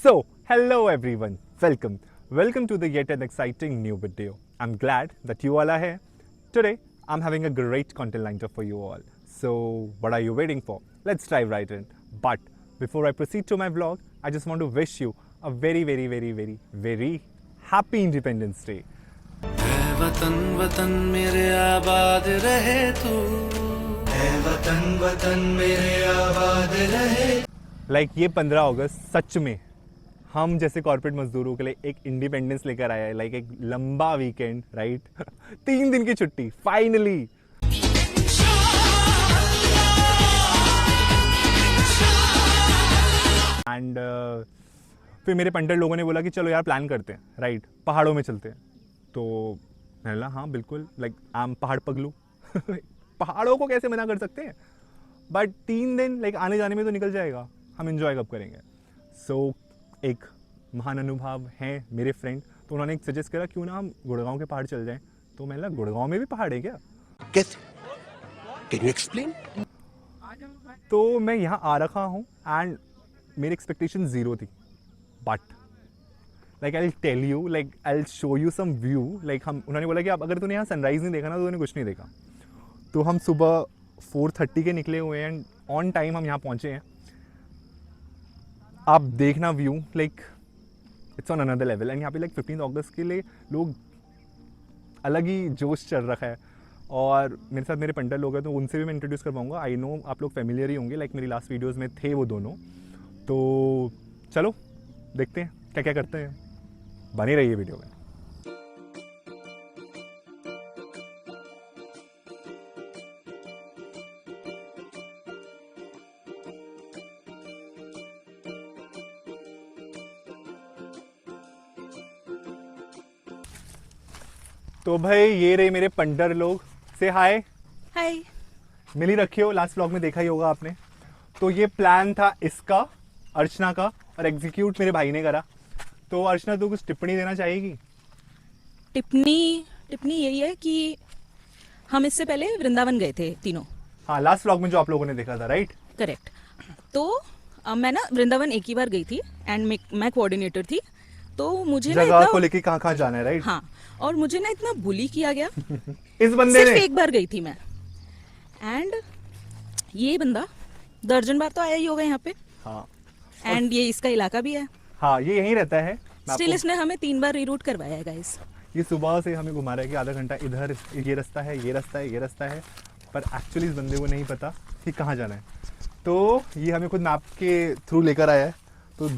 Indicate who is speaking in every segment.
Speaker 1: So, hello everyone, welcome to the yet an exciting new video. I'm glad that you all are here. Today, I'm having a great content lined up for you all. So, what are you waiting for? Let's dive right in. But before I proceed to my vlog, I just want to wish you a very happy Independence Day.
Speaker 2: है वतन वतन मेरे आबाद रहे तू, है वतन वतन मेरे आबाद रहे।
Speaker 1: लाइक ये 15 अगस्त सच में हम जैसे कॉर्पोरेट मजदूरों के लिए एक इंडिपेंडेंस लेकर आया है, लाइक एक लंबा वीकेंड, राइट? 3 दिन की छुट्टी फाइनली। एंड फिर मेरे पंडित लोगों ने बोला कि चलो यार प्लान करते हैं, राइट? पहाड़ों में चलते हैं। तो मैंने बोला हाँ बिल्कुल, लाइक आम पहाड़ पगलू पहाड़ों को कैसे मना कर सकते हैं? बट 3 दिन लाइक आने जाने में तो निकल जाएगा, हम एंजॉय कब करेंगे? सो एक महान अनुभव हैं मेरे फ्रेंड, तो उन्होंने एक सजेस्ट करा क्यों ना हम गुड़गांव के पहाड़ चल जाएं। तो मैंने लगा गुड़गांव में भी पहाड़ है क्या?
Speaker 3: कैसे? Can you explain?
Speaker 1: तो मैं यहाँ आ रखा हूँ एंड मेरी एक्सपेक्टेशन 0 थी, but like I tell you, like I show you some view. Like हम उन्होंने बोला कि अब अगर तूने यहाँ सनराइज़ नहीं देखा ना तो तूने कुछ नहीं देखा। तो हम सुबह 4:30 के निकले हुए हैं एंड ऑन टाइम हम यहाँ पहुँचे हैं। आप देखना view, like it's on another level. And यहाँ पे लाइक 15 अगस्त के लिए लोग अलग ही जोश चल रखा है। और मेरे साथ मेरे पंडित लोग हैं, तो उनसे भी मैं इंट्रोड्यूस करवाऊंगा। आई नो आप लोग फेमिलियर ही होंगे, लाइक मेरी लास्ट वीडियोस में थे वो दोनों। तो चलो देखते हैं क्या क्या करते हैं, बनी रहिए वीडियो में। तो भाई ये रहे मेरे पंडित लोग, से हाय।
Speaker 4: हाय।
Speaker 1: मिल ही रखे हो, लास्ट व्लॉग में देखा ही होगा आपने। तो ये प्लान था इसका, अर्चना का, और एग्जीक्यूट मेरे भाई ने करा। तो अर्चना तू कुछ टिप्पणी देना चाहेगी?
Speaker 4: टिप्पणी यही है कि हम इससे पहले वृंदावन गए थे तीनों।
Speaker 1: हाँ, लास्ट व्लॉग में जो आप लोगों ने देखा था, राइट?
Speaker 4: करेक्ट। तो मैं ना वृंदावन एक ही बार गई थी एंड मैं कोऑर्डिनेटर थी। तो मुझे ना
Speaker 1: जगह को लेके कहाँ जाना है, राइट?
Speaker 4: हाँ, और मुझे ना इतना बुली किया गया
Speaker 1: इस बंदे
Speaker 4: सिर्फ
Speaker 1: ने।
Speaker 4: एक बार गई थी मैं, एंड ये बंदा दर्जन बार तो आया ही होगा यहाँ पे।
Speaker 1: हाँ,
Speaker 4: एंड ये इसका इलाका भी है।
Speaker 1: हाँ ये यहीं रहता है।
Speaker 4: स्टिल इसने हमें 3 बार रीरूट करवाया है गाइस।
Speaker 1: ये सुबह से हमें घुमा रहा है कि आधा घंटा इधर, ये रास्ता है, ये रास्ता है, ये रास्ता है, पर एक्चुअली इस बंदे को नहीं पता कि कहाँ जाना है। तो ये हमें खुद मैप के थ्रू लेकर आया है। तो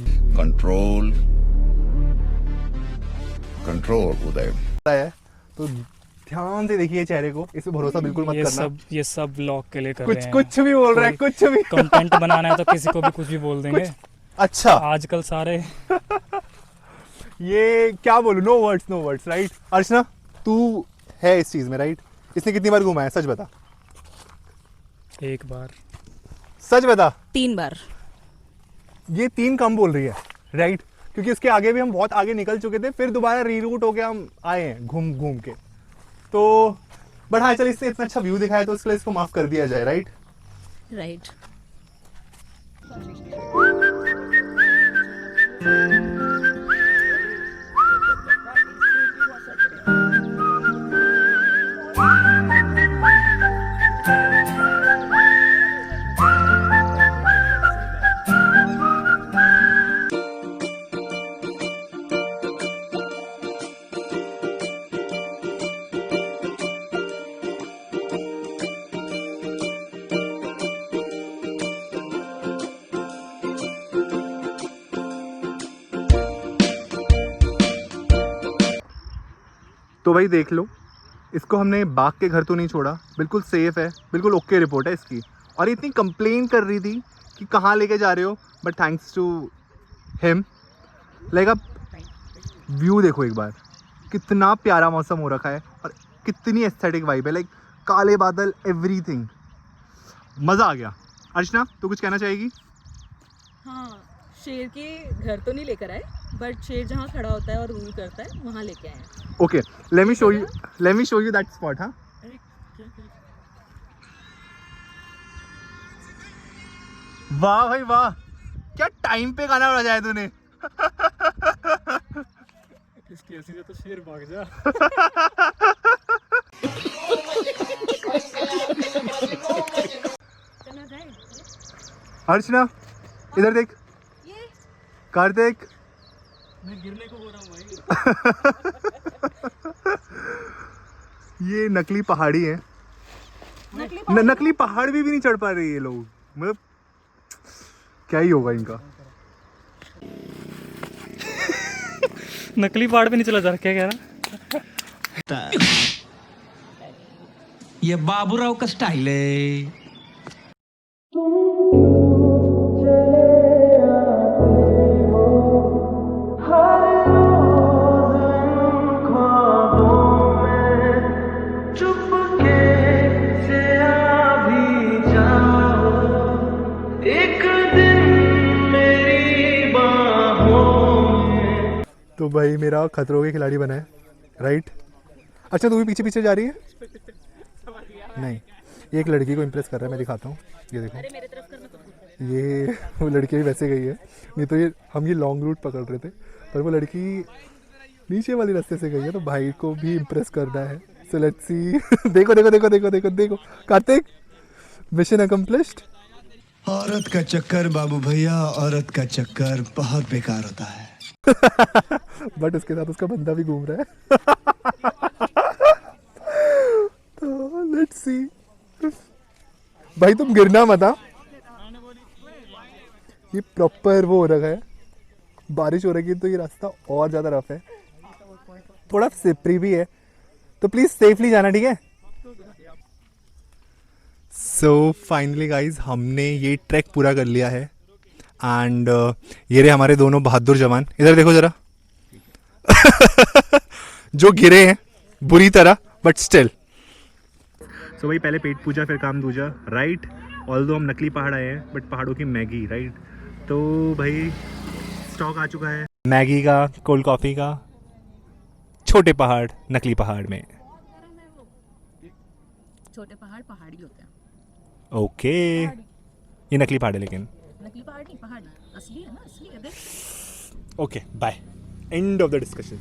Speaker 3: कंट्रोल उदय
Speaker 1: आया है, तो ध्यान से देखिए चेहरे को, इस पे भरोसा बिल्कुल मत करना।
Speaker 5: ये सब ब्लॉग के लिए कर रहे हैं।
Speaker 1: कुछ भी बोल रहा है, कुछ भी।
Speaker 5: कंटेंट बनाना है तो किसी को भी कुछ भी बोल देंगे।
Speaker 1: अच्छा,
Speaker 5: आजकल सारे
Speaker 1: ये क्या बोलूं, नो वर्ड्स, राइट? अर्चना तू है इस चीज में, राइट? इसने कितनी बार घुमाया, सच बता।
Speaker 5: एक बार,
Speaker 1: सच बता।
Speaker 4: 3 बार।
Speaker 1: ये 3 कम बोल रही है, राइट? क्योंकि उसके आगे भी हम बहुत आगे निकल चुके थे, फिर दोबारा रीरूट होके हम आए हैं घूम के। तो बट हाँ चल, इससे इतना अच्छा व्यू दिखाया तो इसके लिए इसको माफ कर दिया जाए, राइट?
Speaker 4: राइट।
Speaker 1: तो भाई देख लो, इसको हमने बाघ के घर तो नहीं छोड़ा, बिल्कुल सेफ है, बिल्कुल ओके रिपोर्ट है इसकी। और इतनी कंप्लेन कर रही थी कि कहाँ लेके जा रहे हो, but thanks to him, like अब व्यू देखो एक बार, कितना प्यारा मौसम हो रखा है और कितनी एस्थेटिक वाइब है, लाइक काले बादल, एवरीथिंग, मज़ा आ गया। अर्चना तू कुछ कहना चाहेगी?
Speaker 4: हाँ, शेर के घर तो नहीं लेकर आए, बट शेर जहाँ खड़ा होता है और रूल करता है वहाँ लेके आए हैं।
Speaker 1: Okay, let me show you that spot. हाँ, वाह भाई वाह, क्या टाइम पे गाना बजाया तूने।
Speaker 5: इसकी ऐसी तो शेर भाग जा।
Speaker 4: चला जाए
Speaker 1: अर्चना इधर देख,
Speaker 4: ये
Speaker 1: कार्तिक
Speaker 5: मैं गिरने को बोल रहा हूँ भाई।
Speaker 1: ये नकली पहाड़ी है।
Speaker 4: नकली
Speaker 1: नकली पहाड़ भी नहीं चढ़ पा रहे ये लोग, मतलब क्या ही होगा इनका।
Speaker 5: नकली पहाड़ पे नहीं चला जा रहा, क्या कह रहा?
Speaker 2: ये बाबूराव का स्टाइल है।
Speaker 1: तो भाई मेरा खतरों के खिलाड़ी बना है, राइट? अच्छा तू भी पीछे पीछे जा रही है? नहीं, ये एक लड़की को इम्प्रेस कर रहा है, मैं दिखाता हूँ, ये देखो।
Speaker 4: मेरे तरफ करना तो
Speaker 1: ये वो लड़की भी वैसे गई है, नहीं तो ये हम ये लॉन्ग रूट पकड़ रहे थे, पर वो लड़की नीचे वाली रास्ते से गई है, तो भाई को भी इम्प्रेस करना है। So let's see. देखो देखो देखो देखो देखो देखो कार्तिक, मिशन अकम्प्लिश्ड।
Speaker 6: औरत का चक्कर बाबू भैया, औरत का चक्कर बहुत बेकार होता है।
Speaker 1: बट उसके साथ उसका बंदा भी घूम रहा है। तो लेट्स सी। भाई तुम गिरना मत, हाँ? ये प्रॉपर वो हो रखा है, बारिश हो रही है तो ये रास्ता और ज्यादा रफ है, थोड़ा स्लिपरी भी है, तो प्लीज सेफली जाना, ठीक है? सो फाइनली गाइज हमने ये ट्रैक पूरा कर लिया है एंड ये रहे हमारे दोनों बहादुर जवान। इधर देखो जरा। जो गिरे हैं बुरी तरह, बट स्टिल। सो भाई पहले पेट पूजा फिर काम दूजा, राइट? ऑल्दो हम नकली पहाड़ आए हैं, बट पहाड़ों की मैगी, राइट? तो भाई स्टॉक आ चुका है मैगी का, कोल्ड कॉफ़ी का, छोटे पहाड़ नकली पहाड़ में।
Speaker 4: छोटे पहाड़ पहाड़ी होते हैं,
Speaker 1: ओके ये नकली पहाड़ है लेकिन।
Speaker 4: नकली पहाड़ नहीं, पहाड़ी असली है ना, असली है देख।
Speaker 1: Okay bye, end of the discussion.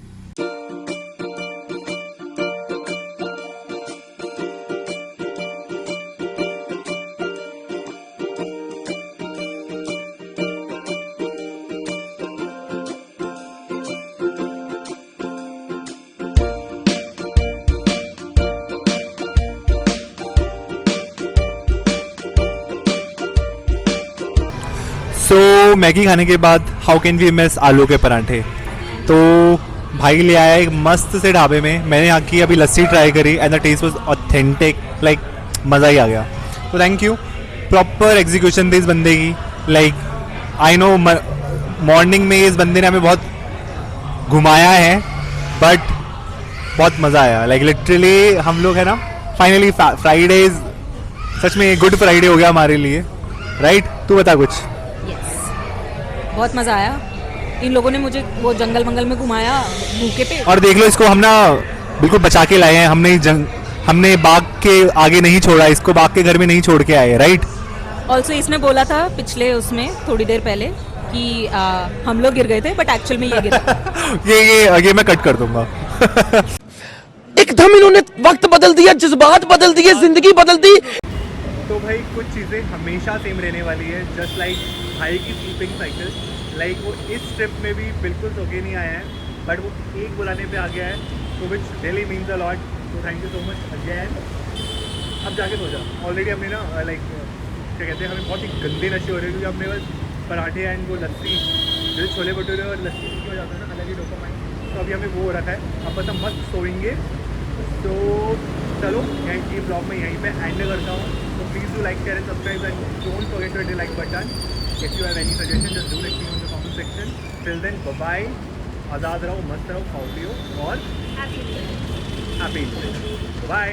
Speaker 1: तो मैगी खाने के बाद हाउ कैन वी मिस आलू के पराठे। तो भाई ले आया एक मस्त से ढाबे में, मैंने यहाँ की अभी लस्सी ट्राई करी and the taste was authentic, like मज़ा ही आ गया। तो थैंक यू, प्रॉपर एग्जीक्यूशन थी इस बंदे की। लाइक आई नो मॉर्निंग में इस बंदे ने हमें बहुत घुमाया है, बट बहुत मज़ा आया। लाइक लिटरली हम लोग है ना, फाइनली फ्राइडेज सच में गुड फ्राइडे हो गया हमारे लिए, राइट? तू बता कुछ।
Speaker 4: बहुत मज़ा आया, इन लोगों ने मुझे वो जंगल मंगल में घुमाया भूखे पे।
Speaker 1: और देख लो इसको हम ना बिल्कुल बचा के लाए हैं, हमने बाग के आगे नहीं छोड़ा इसको, बाग के घर में नहीं छोड़ के आए, राइट?
Speaker 4: ऑल्सो इसने बोला था पिछले उसमें थोड़ी देर पहले कि हम लोग गिर गए थे, बट एक्चुअल में ये गिरा।
Speaker 1: ये मैं कट कर दूंगा।
Speaker 7: एकदम इन्होंने वक्त बदल दिया, जज्बात बदल दिए, जिंदगी बदल दी।
Speaker 1: तो भाई कुछ चीज़ें हमेशा सेम रहने वाली है, जस्ट लाइक भाई की स्लीपिंग साइकिल। लाइक वो इस ट्रिप में भी बिल्कुल सो के नहीं आया है, बट वो एक बुलाने पे आ गया है, तो which really means a lot. तो thank you so much again. अब जाके सो जा, ऑलरेडी हमने ना लाइक क्या कहते हैं, हमें बहुत ही गंदे नशे हो रहे हैं, क्योंकि हमने बस पराठे एंड वो लस्सी, जैसे छोले भटूरे और लस्सी हो जाता है ना, अलग ही डोपामाइन, तो अभी हमें वो हो रखा है। अब बस हम मस्त सोएंगे। तो चलो यहीं ब्लॉग में यहीं पे एंड करता हूँ। तो please do like, share and subscribe and don't forget to hit the like button. If you have any suggestion just do let me know in the comment section. Till then bye bye, आज़ाद रहो, मस्त रहो, खाओ पियो और happy bye.